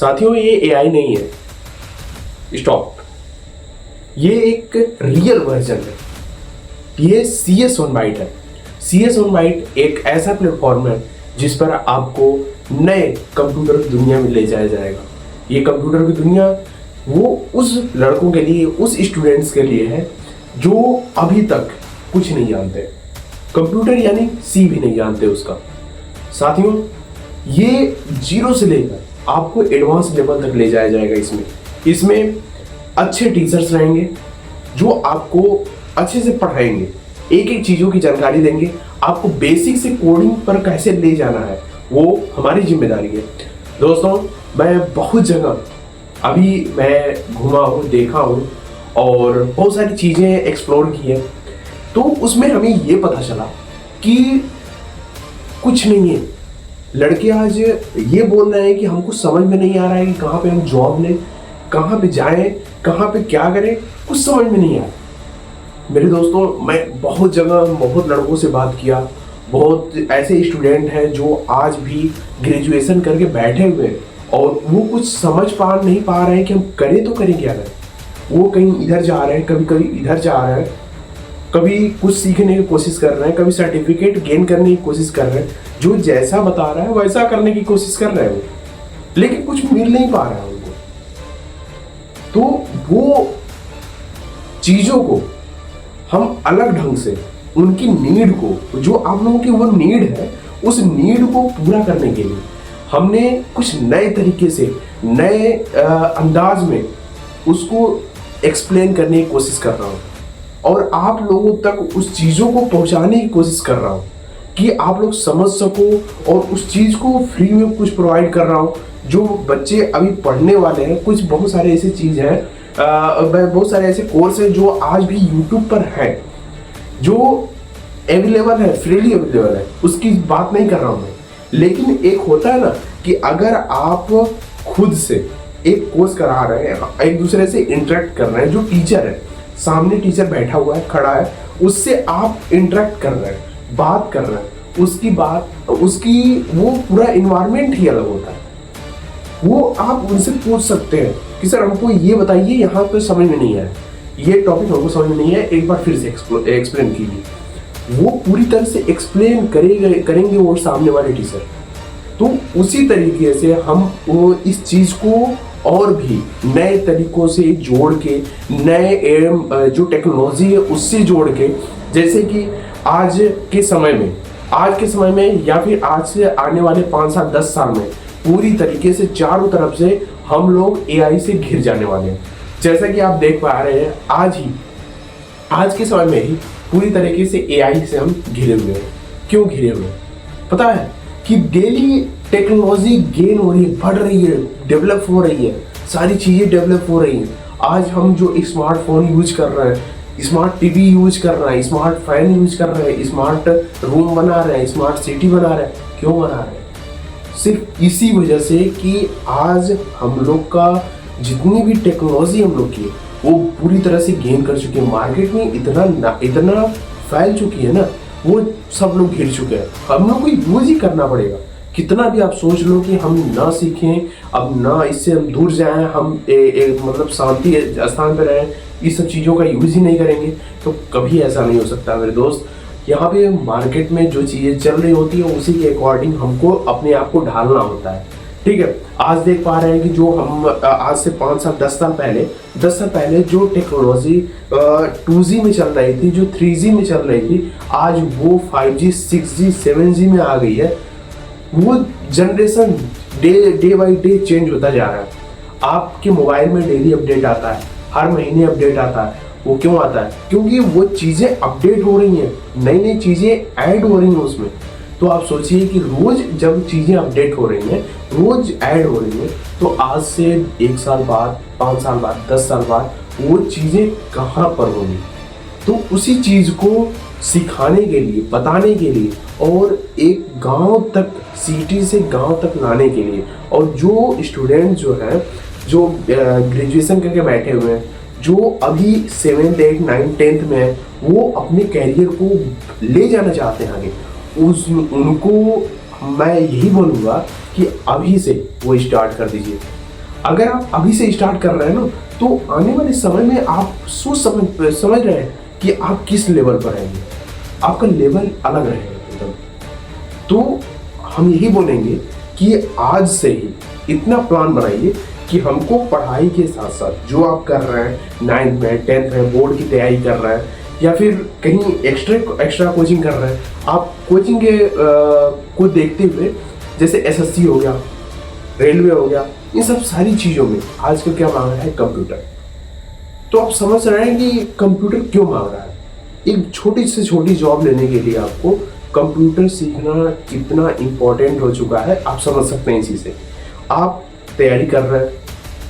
साथियों ये एआई नहीं है, स्टॉप। ये एक रियल वर्जन है। ये CS ऑन बाइट है। CS ऑन बाइट एक ऐसा प्लेटफॉर्म है जिस पर आपको नए कंप्यूटर की दुनिया में ले जाया जाएगा। ये कंप्यूटर की दुनिया वो उस लड़कों के लिए, उस स्टूडेंट्स के लिए है जो अभी तक कुछ नहीं जानते, कंप्यूटर यानी C भी नहीं जानते उसका। साथियों ये 0 से लेकर आपको एडवांस लेवल तक ले जाया जाएगा। इसमें अच्छे टीचर्स रहेंगे जो आपको अच्छे से पढ़ाएंगे, एक एक चीज़ों की जानकारी देंगे, आपको बेसिक से कोडिंग पर कैसे ले जाना है वो हमारी जिम्मेदारी है। दोस्तों मैं बहुत जगह अभी मैं घूमा हूँ, देखा हूँ और बहुत सारी चीज़ें एक्सप्लोर की है, तो उसमें हमें ये पता चला कि कुछ नहीं है। लड़के आज ये बोल रहे हैं कि हमको समझ में नहीं आ रहा है कि कहाँ पे हम जॉब लें, कहाँ पे जाएं, कहाँ पे क्या करें, कुछ समझ में नहीं आ रहा। मेरे दोस्तों मैं बहुत जगह बहुत लड़कों से बात किया, बहुत ऐसे स्टूडेंट हैं जो आज भी ग्रेजुएशन करके बैठे हुए हैं और वो कुछ समझ नहीं पा रहे हैं कि हम करें तो करें क्या करें। वो कहीं इधर जा रहे हैं, कभी कभी इधर जा रहे हैं, कभी कुछ सीखने की कोशिश कर रहे हैं, कभी सर्टिफिकेट गेन करने की कोशिश कर रहे हैं, जो जैसा बता रहा है वैसा करने की कोशिश कर रहे हैं वो, लेकिन कुछ मिल नहीं पा रहा है उनको। तो वो चीज़ों को हम अलग ढंग से उनकी नीड को, जो आप लोगों की वो नीड है, उस नीड को पूरा करने के लिए हमने कुछ नए तरीके से, नए अंदाज में उसको एक्सप्लेन करने की कोशिश कर रहा हूँ और आप लोगों तक उस चीज़ों को पहुँचाने की कोशिश कर रहा हूँ कि आप लोग समझ सको, और उस चीज़ को फ्री में कुछ प्रोवाइड कर रहा हूँ। जो बच्चे अभी पढ़ने वाले हैं, कुछ बहुत सारे ऐसी चीज़ हैं, बहुत सारे ऐसे कोर्स हैं जो आज भी यूट्यूब पर है, जो अवेलेबल है, फ्रीली अवेलेबल है, उसकी बात नहीं कर रहा हूँ मैं। लेकिन एक होता है ना कि अगर आप खुद से एक कोर्स करा रहे हैं, एक दूसरे से इंटरेक्ट कर रहे हैं, जो टीचर है सामने, टीचर बैठा हुआ है, खड़ा है, उससे आप इंटरेक्ट कर रहे हैं, बात कर रहे हैं, उसकी वो पूरा इन्वायरमेंट ही अलग होता है। वो आप उनसे पूछ सकते हैं कि सर हमको ये बताइए, यहाँ पे समझ में नहीं आया, ये टॉपिक हमको समझ में नहीं है, एक बार फिर से एक्सप्लेन कीजिए। वो पूरी तरह से एक्सप्लेन करेंगे वो सामने वाले टीचर। तो उसी तरीके से हम वो इस चीज़ को और भी नए तरीकों से जोड़ के, नए जो टेक्नोलॉजी है उससे जोड़ के, जैसे कि आज के समय में या फिर आज से आने वाले 5 साल 10 साल में पूरी तरीके से चारों तरफ से हम लोग एआई से घिर जाने वाले हैं। जैसा कि आप देख पा रहे हैं आज के समय में ही पूरी तरीके से एआई से हम घिरे हुए हैं। क्यों घिरे हुए हैं पता है? कि डेली टेक्नोलॉजी गेन हो रही है, बढ़ रही है, डेवलप हो रही है, सारी चीज़ें डेवलप हो रही हैं। आज हम जो स्मार्टफोन यूज कर रहे हैं, स्मार्ट टीवी यूज कर रहे हैं, स्मार्ट फैन यूज कर रहे हैं, स्मार्ट रूम बना रहे हैं, स्मार्ट सिटी बना रहे हैं। क्यों बना रहे हैं? सिर्फ इसी वजह से कि आज हम लोग का जितनी भी टेक्नोलॉजी हम लोग की वो पूरी तरह से गेन कर चुके हैं, मार्केट में इतना फैल चुकी है ना, वो सब लोग घिर चुके हैं। हम लोग को यूज ही करना पड़ेगा। कितना भी आप सोच लो कि हम ना सीखें, अब ना इससे हम दूर जाएं, हम मतलब शांति स्थान पर रहें, इस सब चीज़ों का यूज ही नहीं करेंगे, तो कभी ऐसा नहीं हो सकता मेरे दोस्त। यहाँ पे मार्केट में जो चीज़ें चल रही होती है उसी के अकॉर्डिंग हमको अपने आप को ढालना होता है। ठीक है, आज देख पा रहे हैं कि जो हम आज से 5 साल 10 साल पहले जो टेक्नोलॉजी 2G में चल रही थी, जो 3G में चल रही थी, आज वो 5G 6G 7G में आ गई है। वो generation day by day change होता जा रहा है। आपके मोबाइल में डेली अपडेट आता है, हर महीने अपडेट आता है। वो क्यों आता है? क्योंकि वो चीज़ें अपडेट हो रही हैं, नई नई चीज़ें ऐड हो रही हैं उसमें। तो आप सोचिए कि रोज जब चीज़ें अपडेट हो रही हैं, रोज ऐड हो रही हैं, तो आज से 1 साल बाद, 5 साल बाद, 10 साल बाद वो चीज़ें कहाँ पर होंगी? तो उसी चीज़ को सिखाने के लिए, बताने के लिए और एक गांव तक, सिटी से गांव तक लाने के लिए, और जो स्टूडेंट जो है, जो ग्रेजुएशन करके बैठे हुए हैं, जो अभी 7th 8th 9th 10th में है, वो अपने कैरियर को ले जाना चाहते हैं आगे, उनको मैं यही बोलूँगा कि अभी से वो स्टार्ट कर दीजिए। अगर आप अभी से स्टार्ट कर रहे हैं ना, तो आने वाले समय में आप समझ रहे हैं कि आप किस लेवल पर आएंगे, आपका लेवल अलग रहेगा एकदम। तो हम यही बोलेंगे कि आज से ही इतना प्लान बनाइए कि हमको पढ़ाई के साथ साथ जो आप कर रहे हैं, 9th में 10th में बोर्ड की तैयारी कर रहे हैं, या फिर कहीं एक्स्ट्रा कोचिंग कर रहे हैं, आप कोचिंग के को देखते हुए, जैसे SSC हो गया, रेलवे हो गया, इन सब सारी चीज़ों में आजकल क्या मांग रहा है, कंप्यूटर। तो आप समझ रहे हैं कि कंप्यूटर क्यों मांग रहा है। एक छोटी से छोटी जॉब लेने के लिए आपको कंप्यूटर सीखना कितना इम्पोर्टेंट हो चुका है, आप समझ सकते हैं इसी से। आप तैयारी कर रहे हैं,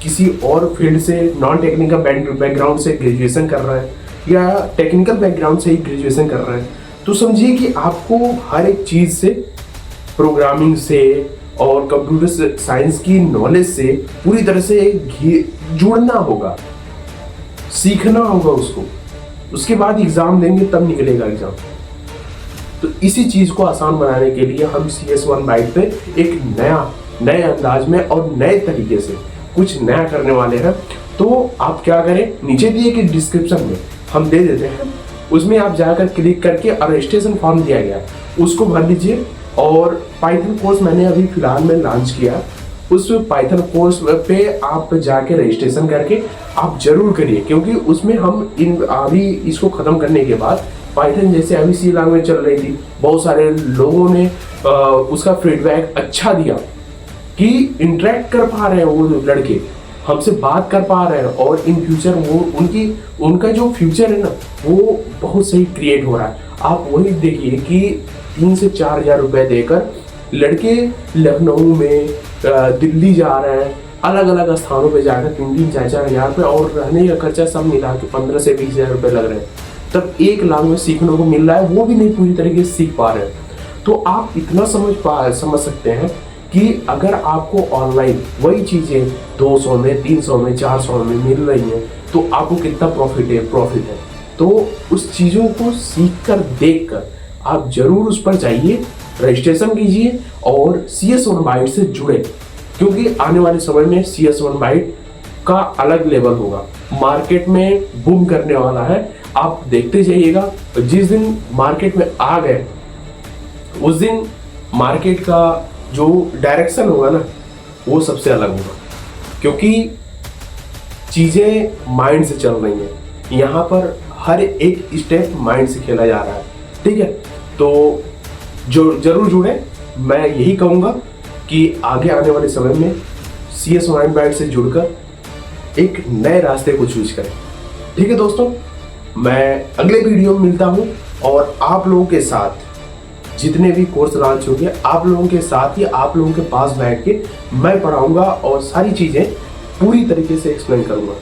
किसी और फील्ड से, नॉन टेक्निकल बैकग्राउंड से ग्रेजुएशन कर रहे हैं, या टेक्निकल बैकग्राउंड से ही ग्रेजुएशन कर रहे हैं, तो समझिए कि आपको हर एक चीज़ से, प्रोग्रामिंग से और कंप्यूटर साइंस की नॉलेज से पूरी तरह से जुड़ना होगा, सीखना होगा उसको। उसके बाद एग्ज़ाम देंगे तब निकलेगा एग्ज़ाम। तो इसी चीज़ को आसान बनाने के लिए हम CS1 बाइट पे एक नए अंदाज में और नए तरीके से कुछ नया करने वाले हैं। तो आप क्या करें, नीचे दिए कि डिस्क्रिप्शन में हम दे देते हैं, उसमें आप जाकर क्लिक करके रजिस्ट्रेशन फॉर्म दिया गया है उसको भर लीजिए। और पाइथन कोर्स मैंने अभी फिलहाल में लॉन्च किया, उस पाइथन कोर्स पे आप जाके रजिस्ट्रेशन करके आप जरूर करिए, क्योंकि उसमें हम अभी इसको ख़त्म करने के बाद पाइथन जैसे अभी C लैंग्वेज चल रही थी, बहुत सारे लोगों ने उसका फीडबैक अच्छा दिया कि इंटरेक्ट कर पा रहे हैं वो लड़के, हमसे बात कर पा रहे हैं, और इन फ्यूचर वो उनका जो फ्यूचर है ना, वो बहुत सही क्रिएट हो रहा है। आप वही देखिए कि 3 से 4 हज़ार रुपये देकर लड़के लखनऊ में, दिल्ली जा रहे हैं, अलग अलग स्थानों पे जाकर 3-3, 4-4 हज़ार रुपये, और रहने का खर्चा सब मिला के 15 से 20 हज़ार रुपये लग रहे हैं। तब एक लैंग्वेज सीखने को मिल रहा है, वो भी नहीं पूरी तरीके से सीख पा रहे हैं। तो आप इतना समझ सकते हैं कि अगर आपको ऑनलाइन वही चीज़ें 200 में, 300 में, 400 में मिल रही हैं, तो आपको कितना प्रॉफिट है। तो उस चीज़ों को सीख कर, देख कर आप जरूर उस पर जाइए, रजिस्ट्रेशन कीजिए और CS1 बाइट से जुड़े, क्योंकि आने वाले समय में CS1 बाइट का अलग लेवल होगा, मार्केट में बूम करने वाला है। आप देखते जाइएगा, जिस दिन मार्केट में आ गए उस दिन मार्केट का जो डायरेक्शन होगा ना, वो सबसे अलग होगा, क्योंकि चीज़ें माइंड से चल रही हैं। यहाँ पर हर एक स्टेप माइंड से खेला जा रहा है, ठीक है। तो जो जरूर जुड़े, मैं यही कहूँगा कि आगे आने वाले समय में CS1 बाइट से जुड़कर एक नए रास्ते को चूज करें, ठीक है दोस्तों। मैं अगले वीडियो में मिलता हूँ, और आप लोगों के साथ जितने भी कोर्स लॉन्च होंगे, आप लोगों के साथ ही, आप लोगों के पास बैठ के मैं पढ़ाऊंगा और सारी चीज़ें पूरी तरीके से एक्सप्लेन करूंगा।